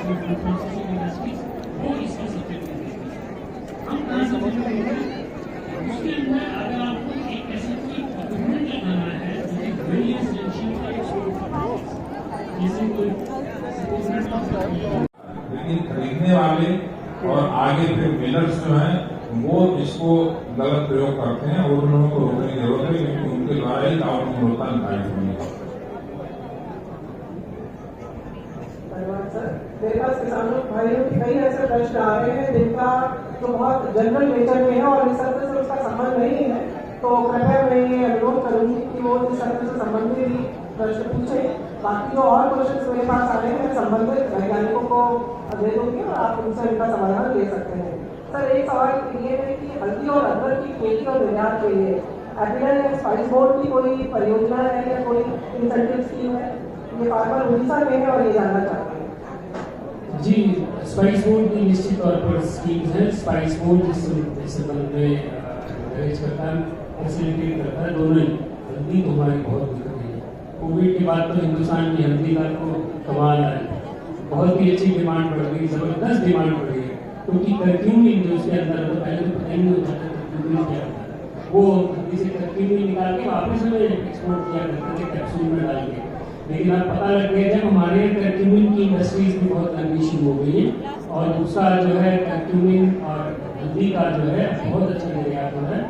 Processing industries, वो इसका सबसे हम कहाँ से जुड़ेंगे उसके अंदर। अगर आपको एक ऐसा कोई डॉक्यूमेंट बनाना है रेजिडेंशियल का जैसे कोई लेकिन खरीदने वाले और आगे फिर मिलर्स जो हैं वो इसको गलत प्रयोग करते हैं और उन लोगों को रोकने की जरूरत है, क्योंकि उनके द्वारा ही दावत गुणवत्ता निर्धारित होनी है। मेरे पास किसानों भाइयों की कई ऐसे प्रश्न आ रहे हैं जिनका तो बहुत जनरल नेचर में है और इस सत्र से उसका संबंध नहीं है, तो कृपया मैं ये अनुरोध करूंगी कि वो इस सत्र से संबंधित भी प्रश्न पूछे। बाकी जो और क्वेश्चन मेरे पास आ रहे हैं मैं संबंधित वैज्ञानिकों को दे दूंगी और आप उनसे इनका समाधान ले सकते हैं। सर, एक सवाल ये है कि हल्दी और अदरक की खेती और निर्यात के लिए एपीडा या स्पाइस बोर्ड की कोई परियोजना है या कोई इंसेंटिव स्कीम है? ये फार्मर उड़ीसा में है और ये जानना चाहते हैं। जी, स्पाइस बोर्ड की निश्चित तौर पर स्कीम्स हैं। स्पाइस बोर्ड इस संबंध में मैनेज करता है, फैसिलिटेट करता है। दोनों ही हल्दी तो हमारी बहुत दिक्कत है। कोविड के बाद तो हिंदुस्तान की हल्दी का तो कमाल है, बहुत ही अच्छी डिमांड बढ़ गई, जबरदस्त डिमांड बढ़ गई, क्योंकि कर्क्यूमिन जो उसके अंदर तो पहले तो पता ही नहीं होता था कर्क्यूमिन क्या होता है। वो हल्दी से कर्क्यूमिन निकाल के वापस हमें एक्सपोर्ट किया करते थे कैप्सूल में डाल के। लेकिन अब पता लग गया जब हमारे कर्क्यूमिन की इंडस्ट्रीज भी बहुत लंबी शुरू हो गई है और दूसरा जो है कर्क्यूमिन और हल्दी का जो है बहुत अच्छा निर्यात हो रहा है।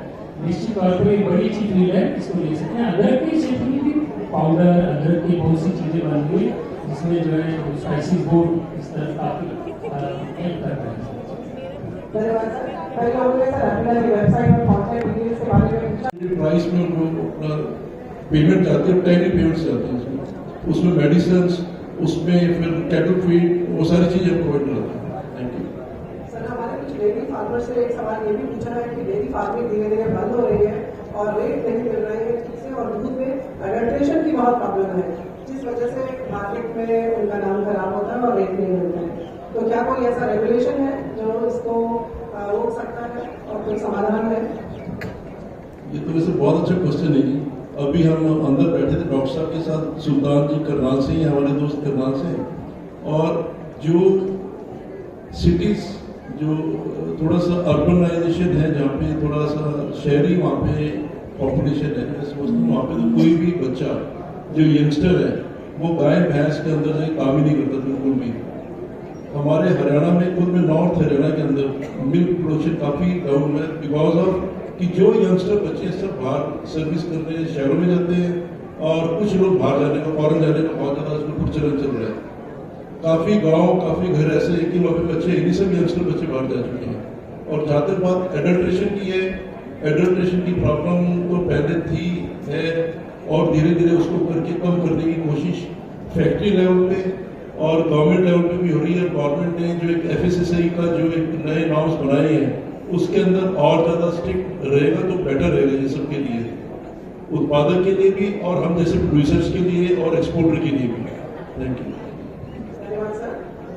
निश्चित तौर पर एक बड़ी अच्छी फील्ड है, इसको ले सकते हैं। अदरक के क्षेत्र में भी पाउडर अदरक की बहुत सी चीज़ें बन गई जिसमें जो है स्पाइसी बोर्ड इस तरह काफ़ी हेल्प कर रहा है। प्राइस में उनको अपना पेमेंट जाते हैं, टाइमली पेमेंट जाते हैं उसमें मेडिसिन, उसमें फिर कैटल फीड, वो सारी चीजें प्रोवाइड कराते हैं। थैंक यू सर, हमारे कुछ डेयरी फार्मर से एक सवाल ये भी पूछा है कि डेयरी फार्मिंग धीरे धीरे बंद हो रही है और रेट नहीं मिल रहे हैं ठीक से और दूध में एडल्ट्रेशन की बहुत प्रॉब्लम है, जिस वजह से मार्केट में उनका नाम खराब होता है और रेट नहीं मिलता है। तो क्या कोई ऐसा रेगुलेशन है जो इसको रोक सकता है और कोई समाधान है? ये तो वैसे बहुत अच्छा क्वेश्चन है। अभी हम अंदर बैठे थे डॉक्टर साहब के साथ, सुल्तान जी करनाल से ही, हमारे दोस्त करनाल से, और जो सिटीज जो थोड़ा सा अर्बनाइजेशन है, जहाँ पे थोड़ा सा शहरी वहाँ पे पॉपुलेशन है, मैं समझता हूँ वहाँ पे तो कोई भी बच्चा जो यंगस्टर है वो गाय भैंस के अंदर से काम ही नहीं करता बिल्कुल भी। हमारे हरियाणा में, खुद में नॉर्थ हरियाणा के अंदर मिल्क प्रोडक्शन काफ़ी डाउन है, बिकॉज ऑफ कि जो यंगस्टर बच्चे सब बाहर सर्विस करने शहरों में जाते हैं और कुछ लोग बाहर जाने का, फॉरेन जाने का बहुत ज़्यादा आजकल प्रचलन चल रहा है। काफ़ी गांव, काफ़ी घर ऐसे हैं कि वहाँ पे बच्चे, इन्हीं सब यंगस्टर बच्चे बाहर जा चुके हैं। और जहाँ तक बात एडल्ट्रेशन की है, एडल्ट्रेशन की प्रॉब्लम तो पहले थी है और धीरे धीरे उसको करके कम करने की कोशिश फैक्ट्री लेवल पे और गवर्नमेंट लेवल पे भी हो रही है। गवर्नमेंट ने जो एक FSSAI का जो एक नए नॉर्म्स बनाए हैं उसके अंदर और ज़्यादा स्ट्रिक्ट रहेगा तो बेटर रहेगा ये सब के लिए, उत्पादक के लिए भी और हम जैसे प्रोड्यूसर्स के लिए और एक्सपोर्टर के लिए भी। Thank you. धन्यवाद सर।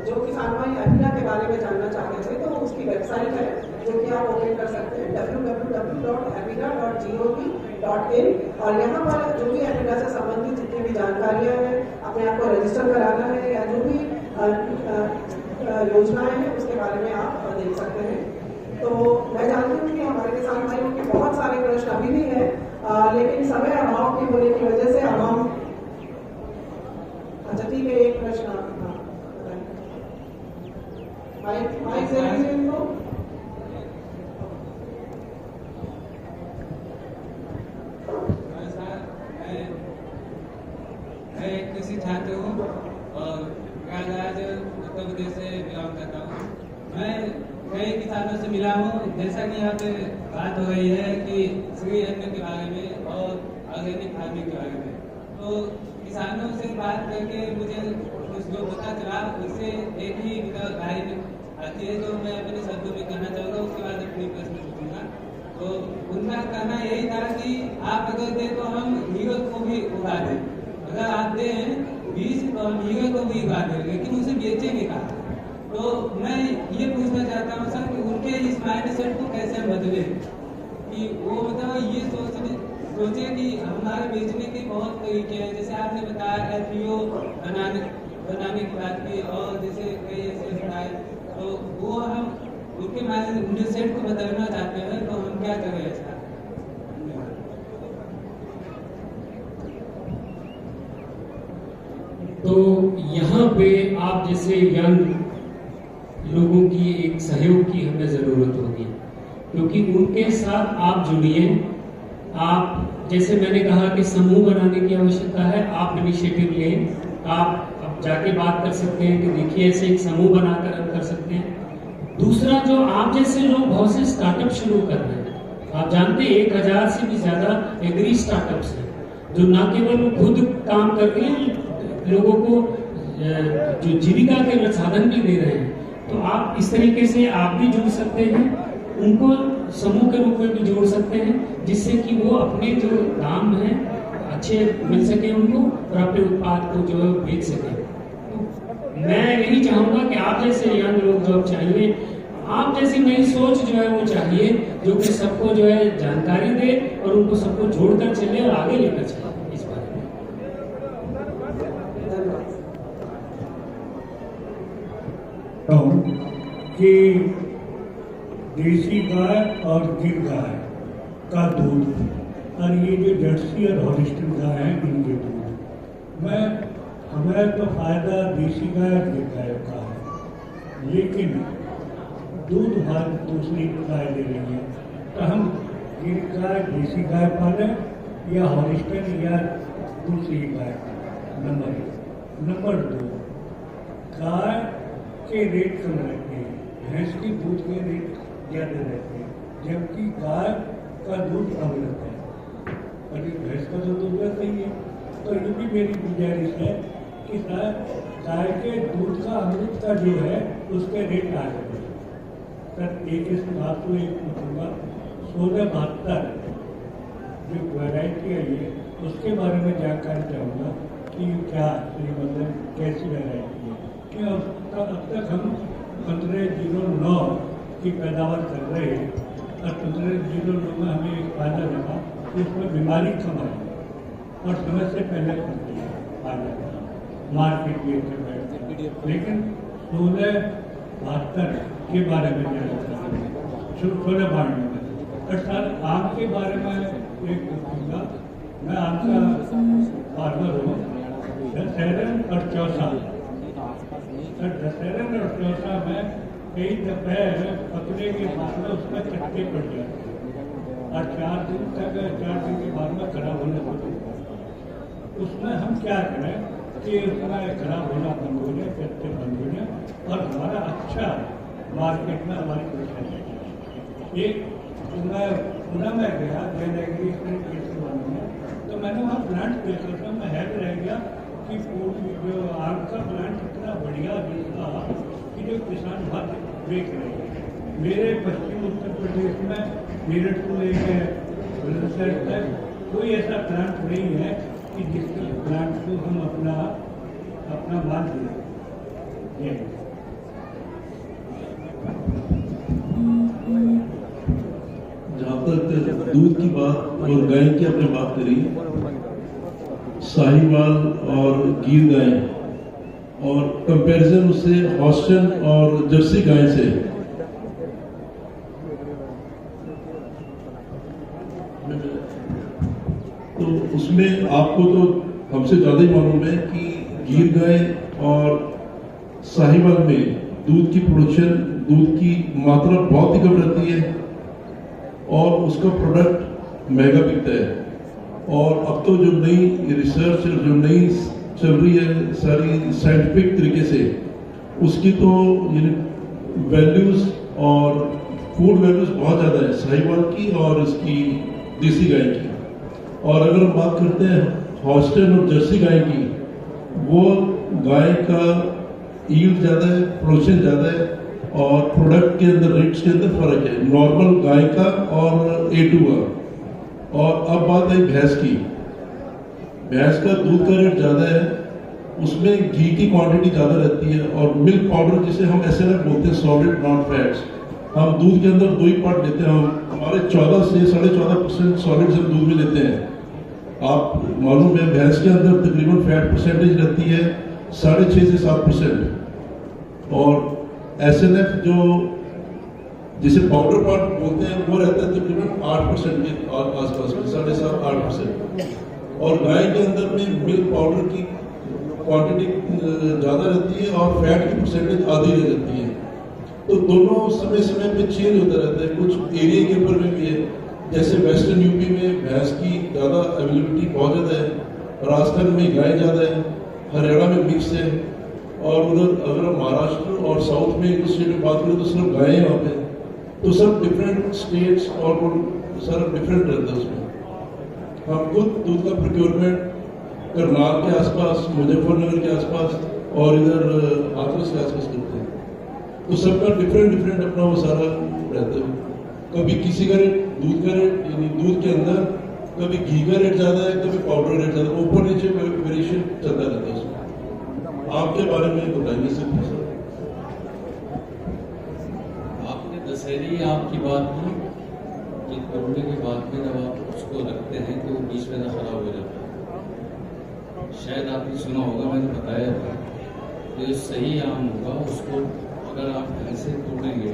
जो किसान भाई एपीडा के बारे में जानना चाहते थे तो उसकी वेबसाइट है जो कि आप ओपन कर सकते हैं www.apida.gov.in और यहाँ पर जो भी एपीडा से संबंधित जितनी भी जानकारियाँ हैं, अपने आप को रजिस्टर कराना है या जो भी योजनाएं हैं उसके बारे में आप देख सकते हैं। तो मैं जानती हूँ कि हमारे किसान भाइयों के बहुत सारे प्रश्न अभी भी हैं, लेकिन समय अभाव के होने की वजह से अब हम अच्छा ठीक है, एक प्रश्न माइक से लीजिए इनको। मैं एक कृषि छात्र हूँ और आज उत्तर प्रदेश से बिलोंग करता हूँ। मैं कई किसानों से मिला हूँ, जैसा कि यहाँ पे बात हो रही है कि श्री अन्न के बारे में और ऑर्गेनिक फार्मिंग के बारे में, तो किसानों से बात करके मुझे कुछ जो पता चला उससे एक ही राय आती है जो मैं अपने शब्दों में कहना चाहूँगा, उसके बाद अपनी प्रश्न पूछूंगा। तो उनका कहना यही था कि आप अगर दे तो हम हीरो को भी उगा दें, अगर आप दें बीज तो हम हीरो को भी उगा दें, लेकिन उसे बेचेंगे कहाँ? तो मैं ये पूछना चाहता हूँ सर कि उनके इस माइंड सेट को कैसे बदले कि वो मतलब ये सोचे कि हमारे बेचने के बहुत तरीके हैं, जैसे आपने बताया FPO बनाने की बात की और जैसे कई तो वो हम उनके माध्यम उनके सेठ को बदलना चाहते हैं, तो हम क्या करें ऐसा? तो यहाँ पे आप जैसे यंग लोगों की एक सहयोग की हमें ज़रूरत होगी, क्योंकि उनके साथ आप जुड़िए। आप जैसे मैंने कहा कि समूह बनाने की आवश्यकता है, आप इनिशिएटिव लें। आप अब जाके बात कर सकते हैं कि देखिए ऐसे एक समूह बनाकर हम कर सकते हैं। दूसरा, जो आप जैसे लोग बहुत से स्टार्टअप शुरू कर रहे हैं, आप जानते हैं 1000 से भी ज़्यादा एग्री स्टार्टअप्स हैं जो न केवल खुद काम कर रहे हैं, लोगों को जो जीविका के साधन भी दे रहे हैं। तो आप इस तरीके से आप भी जुड़ सकते हैं, उनको समूह के रूप में भी जोड़ सकते हैं, जिससे कि वो अपने जो दाम हैं अच्छे मिल सके उनको और अपने उत्पाद को जो है बेच सके। तो मैं यही चाहूँगा कि आप जैसे यंग लोग जो चाहिए, आप जैसी नई सोच जो है वो चाहिए, जो कि सबको जो है जानकारी दे और उनको सबको जोड़कर चले और आगे लेकर चले इस बारे में। कि देसी गाय और गिर गाय का दूध और ये जो जर्सी और हॉलिस्टन गाय है इनके दूध में हमें तो फायदा देसी गाय और गिर गाय का है, लेकिन दूध हर दूसरी गाय ले रही है, तो हम गिर गाय देसी गाय पालें या हॉलिस्टन या दूसरी गाय। नंबर 2, गाय के रेट कम रहते हैं, भैंस के दूध के रेट ज़्यादा रहते हैं, जबकि गाय का दूध कम रहता है और भैंस का तो दूध रहता ही है। तो ये भी मेरी गुजारिश है कि गाय के दूध का अमृत का जो है उसके रेट आ जाए। सर एक इस बात को एक पूछूंगा, 1672 जो वैरायटी है ये, उसके बारे में जानकारी चाहूँगा कि क्या मतलब कैसी वैरायटी है, कि अब तक हम 1509 की पैदावार कर रहे हैं और 1509 में हमें एक फायदा लगा कि उसमें बीमारी कम आई और समय से पहले करती है फायदा मार्केट में से बैठते, लेकिन 1672 के बारे में जानना 1692 में। और सर आम के बारे में एक पूछूंगा, मैं आम का फार्मर हूँ, दशहरन और चौसा। दशहरन और चौसा में कई दोपहर पकड़े के बाद में उसमें चट्टे पड़ जाते हैं और 4 दिन के बाद में खराब होने लगते हैं। उसमें हम क्या करें कि उसमें खराब होना बंद हो जाए, चट्टे बंद हो जाए और हमारा अच्छा मार्केट में हमारी कोशिश है। एक मैं पुणे में गया जैन एग्रीकल्चर कृषि वन में, तो मैंने वहाँ प्लांट देखा था, मैं हैरान रह गया कि जो आम का प्लांट इतना बढ़िया दिखा कि जो किसान बहुत बेच रहे हैं। मेरे पश्चिम उत्तर प्रदेश में मेरठ को लेकर तक कोई ऐसा प्लांट नहीं है कि जिसके प्लांट को हम अपना मान दें। जहाँ तक दूध की बात और गाय की आपने बात करी, साहिवाल और गिर गाय और कंपैरिजन उससे हॉस्टन और जर्सी गाय से, तो उसमें आपको तो हमसे ज़्यादा ही मालूम है कि गिर गाय और साहिवाल में दूध की प्रोडक्शन, दूध की मात्रा बहुत ही कम रहती है और उसका प्रोडक्ट महंगा बिकता है। और अब तो जो नई रिसर्च जो नई चल रही है सारी साइंटिफिक तरीके से, उसकी तो वैल्यूज और फूड वैल्यूज बहुत ज़्यादा है साहिवाल की और इसकी देसी गाय की। और अगर हम बात करते हैं हॉस्टन और जर्सी गाय की, वो गाय का ईल्ड ज़्यादा है, प्रोडक्शन ज़्यादा है और प्रोडक्ट के अंदर रेट्स के अंदर फर्क है नॉर्मल गाय का और A2 का। और अब बात है भैंस की। भैंस का दूध का रेट ज़्यादा है, उसमें घी की क्वांटिटी ज़्यादा रहती है और मिल्क पाउडर जिसे हम SNF बोलते हैं, सॉलिड नॉन फैट्स, हम दूध के अंदर 2 ही पार्ट लेते हैं। हमारे 14 से 14.5% सॉलिड्स हम दूध में लेते हैं। आप मालूम है भैंस के अंदर तकरीबन फैट परसेंटेज रहती है 6.5 से 7%। और SNF जो जिसे पाउडर पार्ट बोलते हैं वो रहता है तकरीबन 8% के आसपास में, 7.5-8%। और गाय के अंदर में मिल्क पाउडर की क्वांटिटी ज़्यादा रहती है और फैट की परसेंटेज आधी रह जाती है। तो दोनों समय समय पे चेंज होता रहता है, कुछ एरिया के ऊपर में भी है। जैसे वेस्टर्न यूपी में भैंस की ज़्यादा अवेलेबिलिटी बहुत ज़्यादा है, राजस्थान में गाय ज़्यादा है, हरियाणा में मिक्स है, और उधर अगर हम महाराष्ट्र और साउथ में एक स्टेट में बात करें तो सिर्फ गाय है वहाँ पे। तो सब डिफरेंट स्टेट्स और सारा डिफरेंट रहता है उसमें। हम खुद दूध का प्रोक्योरमेंट करनाल के आसपास, मुजफ्फरनगर के आसपास और इधर हाथरस के आसपास करते हैं। तो सबका डिफरेंट अपना वो सारा रहता है। कभी किसी का रेट, दूध का रेट यानी दूध के अंदर कभी घी का रेट ज़्यादा है, कभी पाउडर रेट ज़्यादा, ऊपर नीचे वेरिएशन चलता रहता है उसमें। आपके बारे में बताइए सर। आपने दशहरी आपकी बात की कि तोड़ने के बाद में जब आप उसको रखते हैं तो बीच में खराब हो जाता है। शायद आपने सुना होगा, मैंने बताया था कि जो सही आम होगा उसको अगर आप ढंग से तोड़ेंगे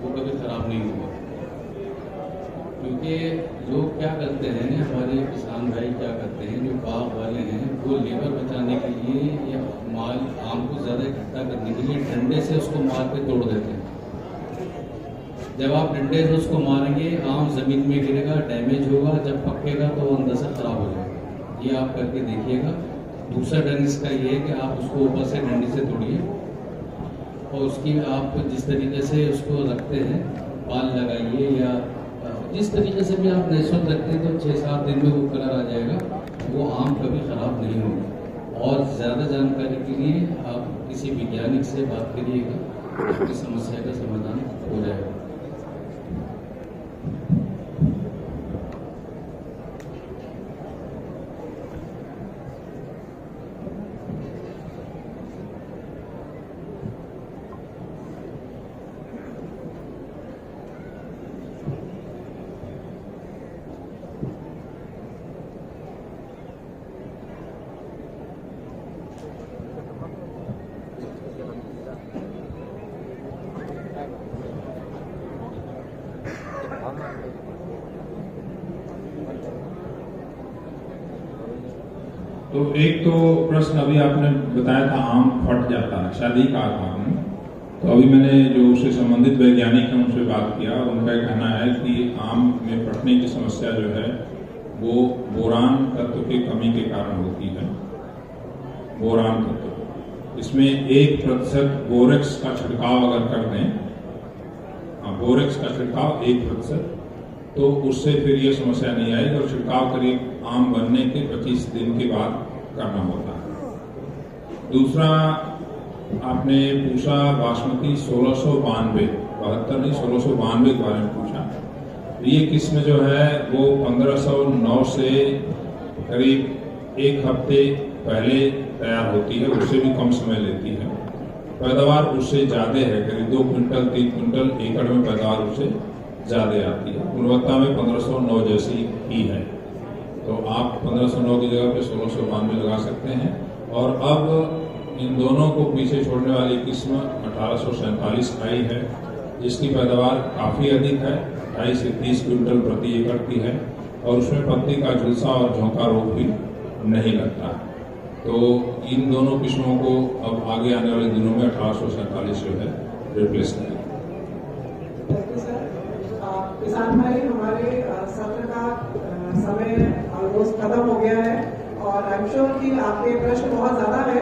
वो कभी ख़राब नहीं होगा। क्योंकि लोग क्या करते हैं, हमारे किसान भाई क्या करते हैं, जो बाग वाले हैं, वो लेबर बचाने के लिए या माल आम को ज़्यादा इकट्ठा करने के लिए डंडे से उसको मार के तोड़ देते हैं। जब आप डंडे से उसको मारेंगे आम ज़मीन में गिरेगा, डैमेज होगा, जब पकेगा तो वो अंदर से ख़राब हो जाएगा। ये आप करके देखिएगा। दूसरा ढंग इसका ये है कि आप उसको ऊपर से डंडे से तोड़िए और उसकी आप जिस तरीके से उसको रखते हैं, पाल लगाइए या जिस तरीके से भी आप नेचुरल रखते हैं तो 6-7 दिन में वो कलर आ जाएगा, वो आम कभी ख़राब नहीं होगा। और ज़्यादा जानकारी के लिए आप किसी वैज्ञानिक से बात करिएगा, आपकी समस्या का समाधान हो जाएगा। तो एक तो प्रश्न अभी आपने बताया था आम फट जाता है, शायद ही कहा था आपने। तो अभी मैंने जो उससे संबंधित वैज्ञानिक हैं उनसे बात किया, उनका कहना है कि आम में फटने की समस्या जो है वो बोरान तत्व की कमी के कारण होती है। बोरान तत्व, इसमें 1% बोरेक्स का छिड़काव अगर कर दें, बोरेक्स का छिड़काव 1%, तो उससे फिर ये समस्या नहीं आएगी। और छिड़काव करीब आम बनने के 25 दिन के बाद करना होता है। दूसरा आपने पूछा बासमती 1692, 72 नहीं 1692 के बारे में पूछा। ये किस्म जो है वो 1509 से करीब 1 हफ्ते पहले तैयार होती है, उससे भी कम समय लेती है। पैदावार उससे ज़्यादा है, करीब 2 क्विंटल 3 क्विंटल एकड़ में पैदावार उससे ज़्यादा आती है। गुणवत्ता में 1509 जैसी ही है, तो आप 1509 की जगह पे 1692 लगा सकते हैं। और अब इन दोनों को पीछे छोड़ने वाली किस्म 1847 आई है, जिसकी पैदावार काफ़ी अधिक है, 28 से 30 क्विंटल प्रति एकड़ की है, और उसमें पत्ती का झुलसा और झोंका रोग भी नहीं लगता। तो इन दोनों किस्मों को अब आगे आने वाले दिनों में 1847 जो है रिप्लेस करेंगे। किसान भाई, हमारे सत्र का समय ऑलमोस्ट खत्म हो गया है और आई एम श्योर कि आपके प्रश्न बहुत ज्यादा है।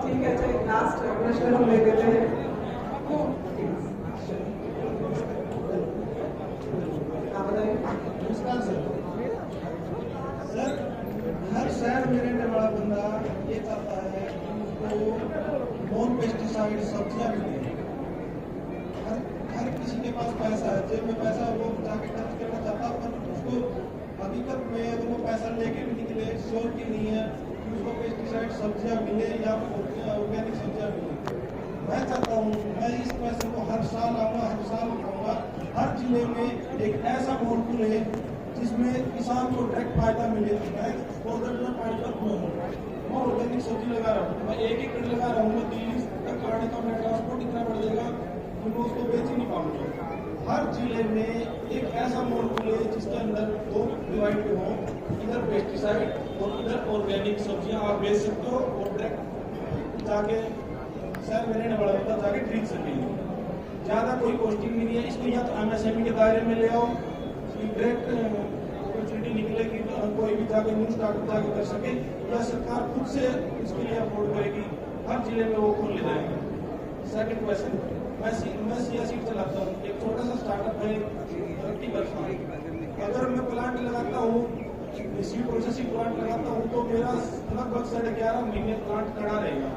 ठीक है, अच्छा लास्ट प्रश्न हम ले लेते हैं। आप बताइए। नमस्कार सर। हर शहर में रहने वाला बंदा ये चाहता है कि उसको नॉन पेस्टिसाइड सब्जियां मिले। हर किसी के पास पैसा है, जेब में पैसा वो जाके खर्च करना चाहता है, पर उसको हकीकत में अगर वो पैसा लेके भी निकले श्योरिटी नहीं है कि उसको पेस्टिसाइड सब्जियां मिले या ऑर्गेनिक सब्जियां मिले। मैं चाहता हूँ, मैं इस पैसे को हर साल आऊँगा, हर साल उठाऊंगा, हर जिले में एक ऐसा मोड़ खुले जिसमें किसान को डायरेक्ट फायदा मिले। मैं ऑर्गेनिक सब्जी लगा रहा हूँ, मैं 1 एकड़ लगा रहा हूँ, मैं दिल्ली तक लगाने का उनका ट्रांसपोर्ट इतना बढ़ जाएगा कि वो उसको बेच ही नहीं पाएंगे। हर जिले में एक ऐसा मोड खुले जिसके अंदर 2 डिवाइड हो, इधर पेस्टिसाइड और इधर ऑर्गेनिक सब्जियां आप बेच सकते हो और डायरेक्ट जाके शहर में रहने वाला बंदा जाके खरीद सकेंगे। ज़्यादा कोई कॉस्टिंग नहीं है इसको, या तो MSME के दायरे में ले आओ, डायरेक्ट अपॉर्चुनिटी निकलेगी तो कोई भी जाके न्यू स्टार्टअप जाके कर सके, या सरकार खुद से इसके लिए अफोर्ड करेगी, हर जिले में वो खोल ले जाएंगे। सेकंड क्वेश्चन, मैं सिया सीड चलाता हूँ, एक छोटा सा स्टार्टअप है, तरक्की करता हूँ। अगर मैं प्लांट लगाता हूँ, सीड प्रोसेसिंग प्लांट लगाता हूँ तो मेरा लगभग 11.5 महीने प्लांट खड़ा रहेगा।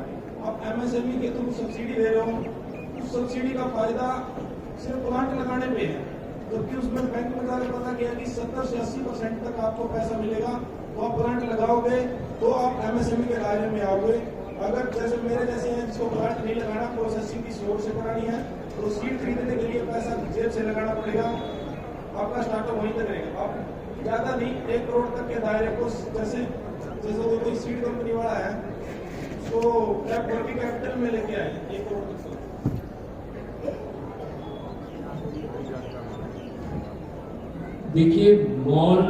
अब MSME के थ्रू सब्सिडी दे रहे हो, उस सब्सिडी का फायदा सिर्फ प्लांट लगाने पे है, जबकि उसमें बैंक में जाकर पता किया कि 70 से 80% तक आपको पैसा मिलेगा। तो आप प्लांट लगाओगे तो आप MSME के दायरे में आओगे। अगर जैसे मेरे जैसे हैं जिसको प्लांट नहीं लगाना, प्रोसेसिंग की स्टोर से करानी है, तो सीड खरीदने के लिए पैसा जेब से लगाना पड़ेगा, आपका स्टार्टअप वहीं तक रहेगा। आप ज्यादा नहीं 1 करोड़ तक के दायरे को, जैसे कोई सीड कंपनी वाला है तो वर्किंग कैपिटल में लेके आए 1 करोड़ तक। देखिए, मॉल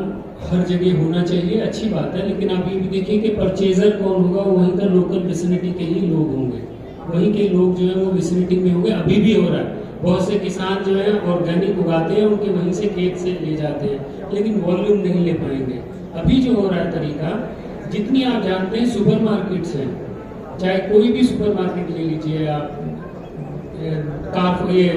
हर जगह होना चाहिए, अच्छी बात है, लेकिन आप ये भी देखिए कि परचेजर कौन होगा, वहीं का लोकल विसिनिटी के ही लोग होंगे, वहीं के लोग जो है वो विसिनिटी में होंगे। अभी भी हो रहा है, बहुत से किसान जो है ऑर्गेनिक उगाते हैं, उनके वहीं से खेत से ले जाते हैं, लेकिन वॉल्यूम नहीं ले पाएंगे। अभी जो हो रहा है तरीका, जितनी आप जानते हैं सुपर मार्केट्स हैं, चाहे कोई भी सुपर मार्केट ले लीजिए आप, ये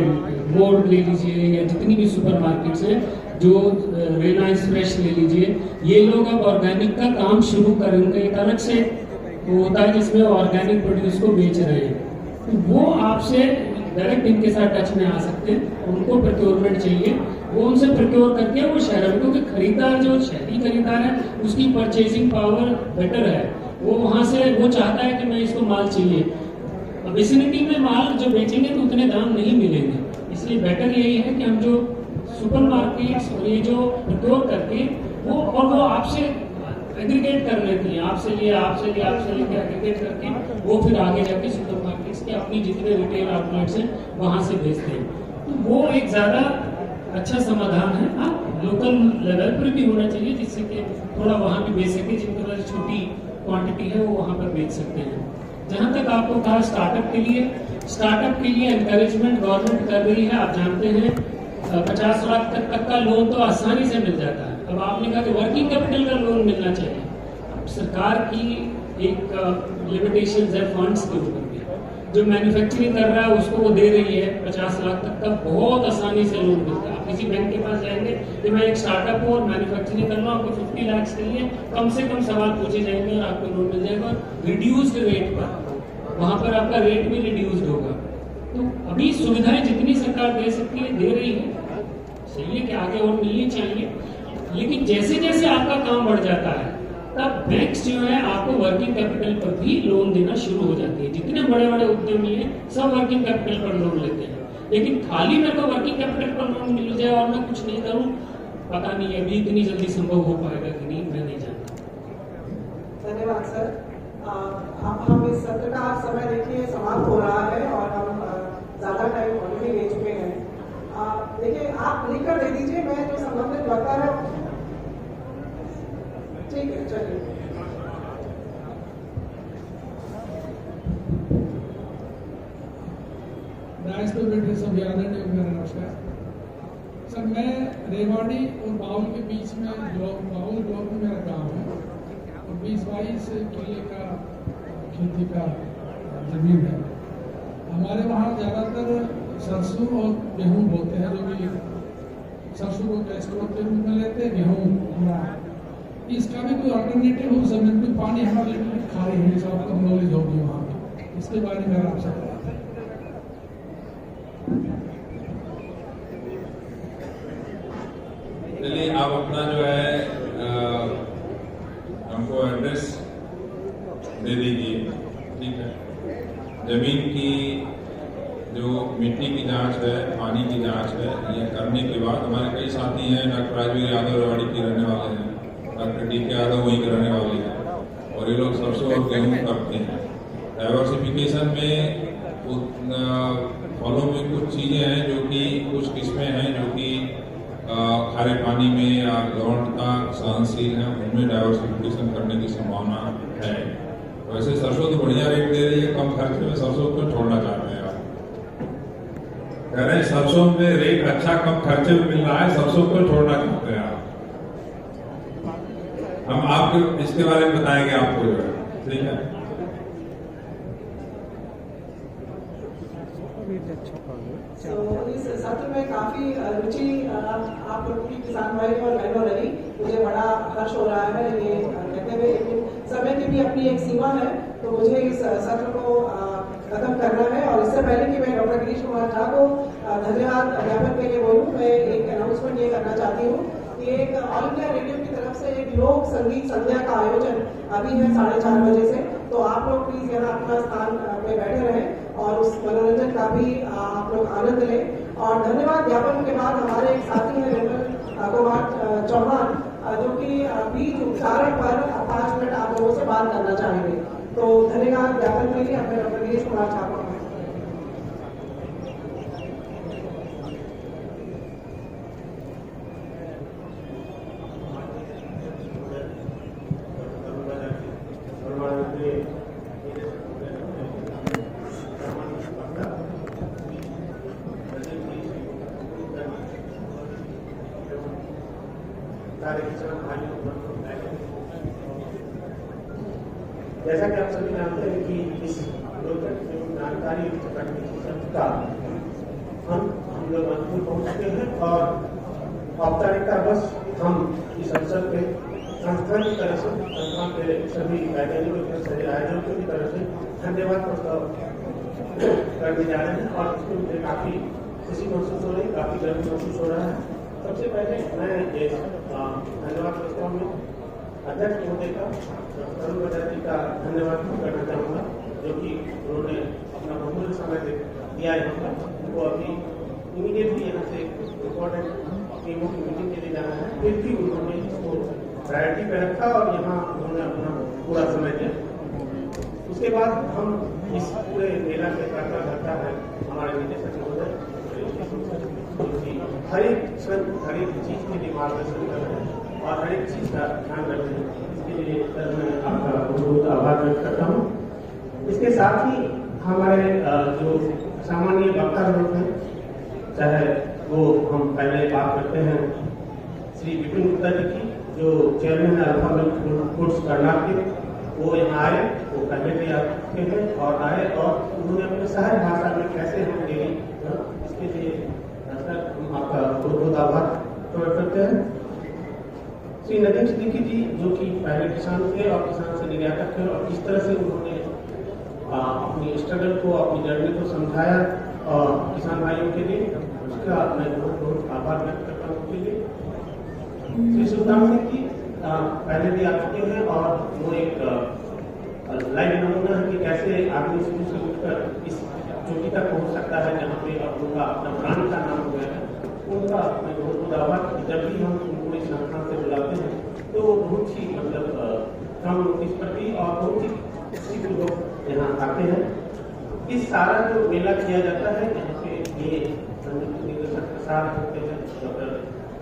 मोड ले लीजिए, या जितनी भी सुपर मार्केट्स हैं, जो रिलायंस फ्रेश ले लीजिए, ये लोग अब ऑर्गेनिक का काम शुरू करेंगे। एक अलग से होता है जिसमें ऑर्गेनिक प्रोड्यूस को बेच रहे हैं, तो वो आपसे डायरेक्ट इनके साथ टच में आ सकते हैं। उनको प्रोक्योरमेंट चाहिए, वो उनसे प्रोक्योर करके वो शहर में, क्योंकि खरीदार जो शहरी खरीदार है उसकी परचेजिंग पावर बेटर है, वो वहां से वो चाहता है कि मैं इसको माल चाहिए। अब विसिनिटी में माल जो बेचेंगे तो उतने दाम नहीं मिलेंगे, इसलिए बेटर यही है कि हम जो सुपर मार्केट्स और ये जो प्रोक्योर करके वो आपसे एग्रीगेट कर लेती हैं, आपसे लेके एग्रीगेट करके वो फिर आगे जाके सुपर मार्केट्स के अपनी जितने रिटेल आउटलेट्स हैं वहां से बेचते हैं। तो वो एक ज्यादा अच्छा समाधान है। आप लोकल लेवल पर भी होना चाहिए, जिससे कि थोड़ा वहां भी बेच सके, जिनके पास छोटी क्वांटिटी है वो वहां पर बेच सकते हैं। जहां तक आपको कहा स्टार्टअप के लिए एनकरेजमेंट गवर्नमेंट कर रही है। आप जानते हैं 50 लाख तक का लोन तो आसानी से मिल जाता है। अब आपने कहा कि वर्किंग कैपिटल का लोन मिलना चाहिए, अब सरकार की एक लिमिटेशंस है फंड्स के ऊपर भी। जो मैन्युफैक्चरिंग कर रहा है उसको वो दे रही है 50 लाख तक का बहुत आसानी से लोन मिलता है। आप किसी बैंक के पास जाएंगे कि मैं एक स्टार्टअप हूँ और मैन्युफैक्चरिंग कर रहा हूँ, आपको 50 लाख के लिए कम से कम सवाल पूछे जाएंगे और आपको लोन मिल जाएगा रिड्यूस्ड रेट पर, वहां पर आपका रेट भी रिड्यूस्ड होगा। तो अभी सुविधाएं जितनी सरकार दे सकती है दे रही है, सही है कि आगे और मिलनी चाहिए, लेकिन जैसे जैसे आपका काम बढ़ जाता है तब बैंक्स जो है आपको वर्किंग कैपिटल पर भी लोन देना शुरू हो जाती है। जितने बड़े बड़े उद्यमी हैं सब वर्किंग कैपिटल पर लोन लेते हैं, लेकिन खाली मेरे को वर्किंग कैपिटल पर लोन मिल जाए और मैं कुछ नहीं करूं, पता नहीं अभी इतनी जल्दी संभव हो पाएगा कि नहीं, मैं नहीं जानता। धन्यवाद सर। हम इस सत्र का समय देखिए समाप्त हो रहा है और हम ज्यादा टाइम ऑलरेडी ले चुके हैं। देखिए आप लिखकर दे दीजिए, मैं जो संबंधित वक्ता है, ठीक है चलिए। मेरा नमस्कार सर। मैं रेवाड़ी और बाउल के बीच में बाउल ब्लॉक में मेरा गाँव है और 20-22 किले का खेती का जमीन है। हमारे वहाँ ज़्यादातर सरसों और गेहूँ बोते हैं, जो भी सरसों को एक्सपोर्ट के रूप में लेते हैं, गेहूँ हमारा। इसका भी कोई अल्टरनेटिव हो, जमीन में पानी हमारे लिए खाली है, सब आपको नॉलेज होगी वहाँ की, इसके बारे में मेरा आपसे चलिए आप अपना जो है हमको एड्रेस दे दीजिए, ठीक है। जमीन की जो मिट्टी की जांच है, पानी की जांच है, ये करने के बाद हमारे कई साथी हैं, डॉक्टर राजवीर यादव रेवाड़ी के रहने वाले हैं, डॉक्टर DK यादव वहीं के रहने वाले हैं, और ये लोग सरसों और गेहूँ करते हैं। डाइवर्सिफिकेशन में फलों में कुछ चीज़ें हैं जो कि कुछ किस्में हैं जो कि खारे पानी में या लवणता सहनशील हैं, उनमें डाइवर्सिफिकेशन करने की संभावना है। वैसे सरसों तो बढ़िया रेट दे रही है, कम खर्च में सरसों क्यों छोड़ना चाहते हैं आप? कह रहे हैं सरसों में रेट अच्छा कम खर्चे में मिल रहा है, सरसों क्यों छोड़ना चाहते हैं आप? हम आपको इसके बारे में बताएंगे आपको जो है, ठीक है। इस सत्र में काफी रुचि आप लोगों की किसान भाई और बहनों रही, मुझे बड़ा हर्ष हो रहा है ये कहते हुए, लेकिन समय की भी अपनी एक सीमा है, तो मुझे इस सत्र को खत्म करना है। और इससे पहले कि मैं डॉक्टर गिरीश कुमार झा को धन्यवाद ज्ञापन के लिए बोलूँ, मैं एक अनाउंसमेंट ये करना चाहती हूँ कि एक ऑल इंडिया रेडियो की तरफ से एक लोक संगीत संध्या का आयोजन अभी है 4:30 बजे से, तो आप लोग प्लीज यहाँ अपना स्थान पे बैठे रहें और उस मनोरंजन का भी आप लोग आनंद लें। और धन्यवाद ज्ञापन के बाद हमारे एक साथी हैं निर्मल कुमार चौहान, जो कि बीज उच्चारण पर 5 मिनट आप लोगों से बात करना चाहेंगे। तो धन्यवाद ज्ञापन के लिए अपने डॉक्टर गिरीश कुमार झा को। जैसा कि आप सभी जानते हैं कि इस जानकारी का हम लोग अंत में पहुंच चुके हैं और औपचारिकता बस हम इस अवसर पे संस्थान की तरफ से, संस्थान के सभी वैज्ञानिकों के सभी आयोजकों की तरफ से धन्यवाद प्रस्ताव करने जा रहे हैं और इसमें मुझे काफी खुशी महसूस हो रही, काफी गर्व महसूस हो रहा है। सबसे पहले मैं धन्यवाद प्रस्ताव में अध्यक्ष महोदय का, तरुण बजाजी का धन्यवाद करना चाहूँगा, जो कि उन्होंने अपना बहुमूल्य समय दिया है यहाँ पर। उनको अभी इमीडिएटली यहाँ से इम्पोर्टेंट टीमों की मीटिंग के लिए जाना है, फिर भी उन्होंने इसको प्रायोरिटी पे रखा और यहाँ उन्होंने अपना पूरा समय दिया। उसके बाद हम इस पूरे मेला के करता धरता है हमारे निदेशक महोदय, हर एक क्षण हर एक चीज के लिए मार्गदर्शन कर रहे हैं और हर एक चीज का ध्यान रखते हैं। इसके लिए सर मैं आपका बहुत आभार व्यक्त करता हूँ। इसके साथ ही हमारे जो सामान्य वक्ता लोग हैं, चाहे वो हम पहले बात करते हैं श्री विपिन गुप्ता जी की, जो chairman alpha milk foods Karnataka के, वो यहाँ आए, वो पहले भी आ चुके हैं और आए और उन्होंने अपने सहज भाषा में कैसे हम डेली, इसके लिए सर हम आपका बहुत बहुत आभार प्रकट करते हैं। श्री नदीम सिद्दीकी जी, जो कि पहले किसान थे और किसान से निर्यातक थे और इस तरह से उन्होंने अपनी स्ट्रगल को, अपनी जर्नी को समझाया और किसान भाइयों के लिए, उसका मैं बहुत बहुत आभार व्यक्त करता हूँ उनके लिए। श्री सुल्तान सिंह जी पहले भी आ चुके हैं और वो एक लाइव नमूना है कि कैसे आदमी शुरू से उठकर इस चोटी तक पहुंच सकता है जहाँ पे अब उनका अपना ब्रांड का नाम हो गया है। उनका मैं बहुत बहुत आभार, जब भी हम उनको इस संस्थान से बुलाते हैं तो बहुत ही मतलब कम नोटिस प्रति और बहुत ही खुशी के लोग यहाँ आते हैं। इस सारा जो मेला किया जाता है यहाँ पे, ये निदेशक प्रसाद होते हैं डॉक्टर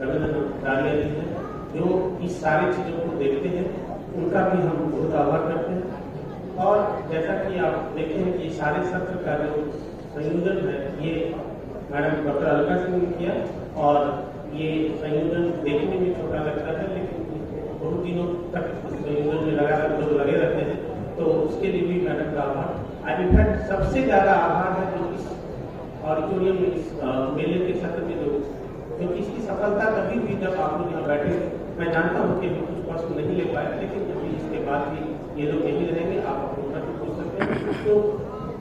रविंद्र डालिया जी हैं, जो इस सारी चीजों को देखते हैं, उनका भी हम बहुत आभार करते हैं। और जैसा कि आप देखें कि सारे सत्र का जो संयोजन है ये मैडम डॉक्टर अलका सिंह ने किया और ये संयोजन देखने में छोटा लगता है, लेकिन बहुत दिनों तक उस संयोजन में लगातार लोग लगे रहते हैं, तो उसके लिए भी मैडम का आभार। इनफैक्ट सबसे ज्यादा आभार है जो इस ऑडिटोरियम में, इस मेले के सत्र में जो, क्योंकि इसकी सफलता कभी भी जब आप लोग यहाँ बैठे, मैं जानता हूँ कि कुछ प्रश्न नहीं ले पाए, लेकिन अभी इसके बाद भी ये लोग यही रहेंगे, आप अपने प्रश्न पूछ सकते हैं। तो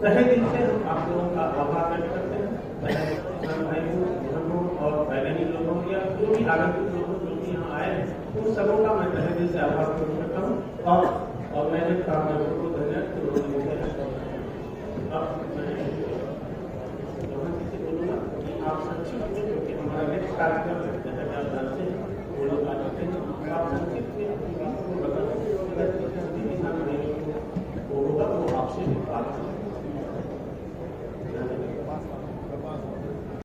तहे दिल से हम आप लोगों का आभार व्यक्त करते हैं, चाहे किसान भाई हो, हम हो और वैज्ञानिक लोग हो या जो भी आगंतुक लोग हो जो भी यहाँ आए हैं, उन सबों का मैं तहे दिल से आभार व्यक्त करता हूँ। और मैंने कहा मैं बहुत धन्यवाद बोलूँगा कि आप संक्षिप्त में, क्योंकि हमारा नेक्स्ट कार्यक्रम जैसा कि आप जानते हैं वो लोग आ जाते हैं, आप संक्षिप्त में होगा तो आपसे बहुत बात